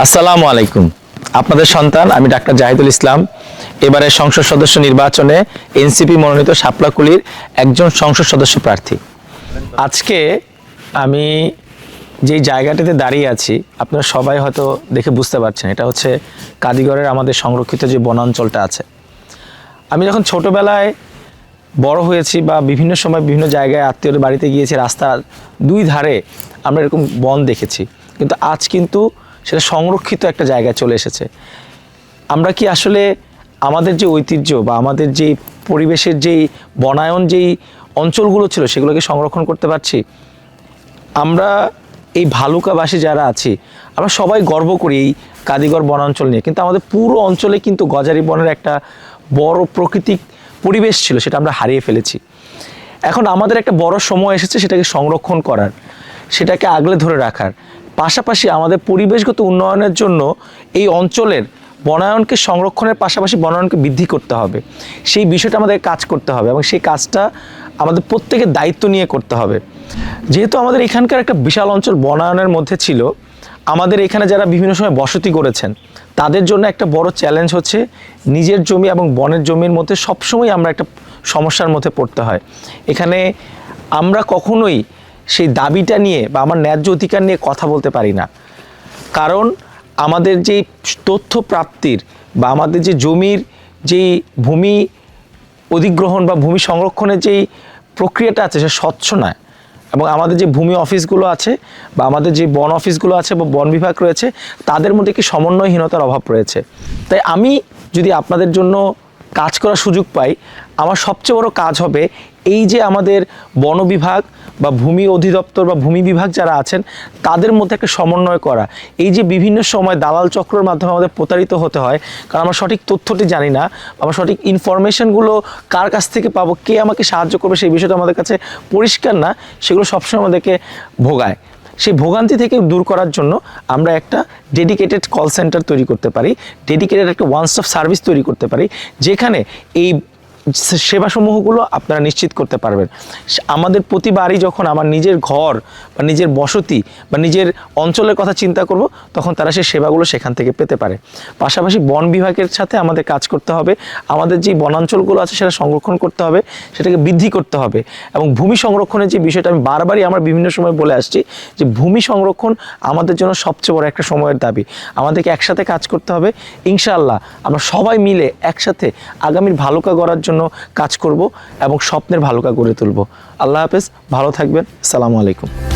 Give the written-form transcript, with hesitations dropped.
আসসালামু আলাইকুম। আপনাদের সন্তান আমি ডাক্তার জাহিদুল ইসলাম এবারে সংসদ সদস্য নির্বাচনে এনসিপি মনোনীত শাপলাকুলির একজন সংসদ সদস্য প্রার্থী। আজকে আমি যেই জায়গাটিতে দাঁড়িয়ে আছি আপনারা সবাই হয়তো দেখে বুঝতে পারছেন, এটা হচ্ছে কাদিগড়ের আমাদের সংরক্ষিত যে বনাঞ্চলটা আছে। আমি যখন ছোটবেলায় বড় হয়েছি বা বিভিন্ন সময় বিভিন্ন জায়গায় আত্মীয়দের বাড়িতে গিয়েছি, রাস্তার দুই ধারে আমরা এরকম বন দেখেছি, কিন্তু আজ কিন্তু সেটা সংরক্ষিত একটা জায়গায় চলে এসেছে। আমরা কি আসলে আমাদের যে ঐতিহ্য বা আমাদের যে পরিবেশের যেই বনায়ন যেই অঞ্চলগুলো ছিল সেগুলোকে সংরক্ষণ করতে পারছি? আমরা এই ভালুকাবাসী যারা আছি আমরা সবাই গর্ব করি এই কাদিগড় বনাঞ্চল নিয়ে, কিন্তু আমাদের পুরো অঞ্চলে কিন্তু গজারি বনের একটা বড় প্রাকৃতিক পরিবেশ ছিল, সেটা আমরা হারিয়ে ফেলেছি। এখন আমাদের একটা বড় সময় এসেছে সেটাকে সংরক্ষণ করার, সেটাকে আগলে ধরে রাখার, পাশাপাশি আমাদের পরিবেশগত উন্নয়নের জন্য এই অঞ্চলের বনায়নকে সংরক্ষণের পাশাপাশি বনায়নকে বৃদ্ধি করতে হবে। সেই বিষয়টা আমাদের কাজ করতে হবে এবং সেই কাজটা আমাদের প্রত্যেকের দায়িত্ব নিয়ে করতে হবে। যেহেতু আমাদের এখানকার একটা বিশাল অঞ্চল বনায়নের মধ্যে ছিল, আমাদের এখানে যারা বিভিন্ন সময় বসতি করেছেন তাদের জন্য একটা বড় চ্যালেঞ্জ হচ্ছে নিজের জমি এবং বনের জমির মধ্যে সবসময় আমরা একটা সমস্যার মধ্যে পড়তে হয়। এখানে আমরা কখনোই সেই দাবিটা নিয়ে বা আমার ন্যায্য অধিকার নিয়ে কথা বলতে পারি না, কারণ আমাদের যেই তথ্য প্রাপ্তির বা আমাদের যে জমির যেই ভূমি অধিগ্রহণ বা ভূমি সংরক্ষণের যেই প্রক্রিয়াটা আছে সে স্বচ্ছ নয়, এবং আমাদের যে ভূমি অফিসগুলো আছে বা আমাদের যে বন অফিসগুলো আছে বা বন বিভাগ রয়েছে তাদের মধ্যে কি সমন্বয়হীনতার অভাব রয়েছে। তাই আমি যদি আপনাদের জন্য কাজ করার সুযোগ পাই, আমার সবচেয়ে বড় কাজ হবে এই যে আমাদের বন বিভাগ বা ভূমি অধিদপ্তর বা ভূমি বিভাগ যারা আছেন তাদের মধ্যে একটা সমন্বয় করা। এই যে বিভিন্ন সময় দালাল চক্রের মাধ্যমে আমাদের প্রতারিত হতে হয়, কারণ আমরা সঠিক তথ্যটি জানি না, আমরা সঠিক ইনফরমেশনগুলো কার কাছ থেকে পাবো, কে আমাকে সাহায্য করবে সেই বিষয়টা আমাদের কাছে পরিষ্কার না, সেগুলো সবসময় আমাদেরকে ভোগায়। সেই ভোগান্তি থেকে দূর করার জন্য আমরা একটা ডেডিকেটেড কল সেন্টার তৈরি করতে পারি, ডেডিকেটেড একটা ওয়ান স্টপ সার্ভিস তৈরি করতে পারি, যেখানে এই সেবাসমূহগুলো আপনারা নিশ্চিত করতে পারবেন। আমাদের প্রতিবারই যখন আমার নিজের ঘর বা নিজের বসতি বা নিজের অঞ্চলের কথা চিন্তা করব, তখন তারা সেই সেবাগুলো সেখান থেকে পেতে পারে। পাশাপাশি বন বিভাগের সাথে আমাদের কাজ করতে হবে, আমাদের যে বনাঞ্চলগুলো আছে সেটা সংরক্ষণ করতে হবে, সেটাকে বৃদ্ধি করতে হবে। এবং ভূমি সংরক্ষণের যে বিষয়টা আমি বারবারই আমার বিভিন্ন সময় বলে আসছি যে ভূমি সংরক্ষণ আমাদের জন্য সবচেয়ে বড় একটা সময়ের দাবি। আমাদেরকে একসাথে কাজ করতে হবে। ইনশাআল্লাহ আমরা সবাই মিলে একসাথে আগামীর ভালুকা গড়ার জন্য কাজ করব এবং স্বপ্নের ভালুকা গড়ে তুলব। আল্লাহ হাফেজ, ভালো থাকবেন। আসসালামু আলাইকুম।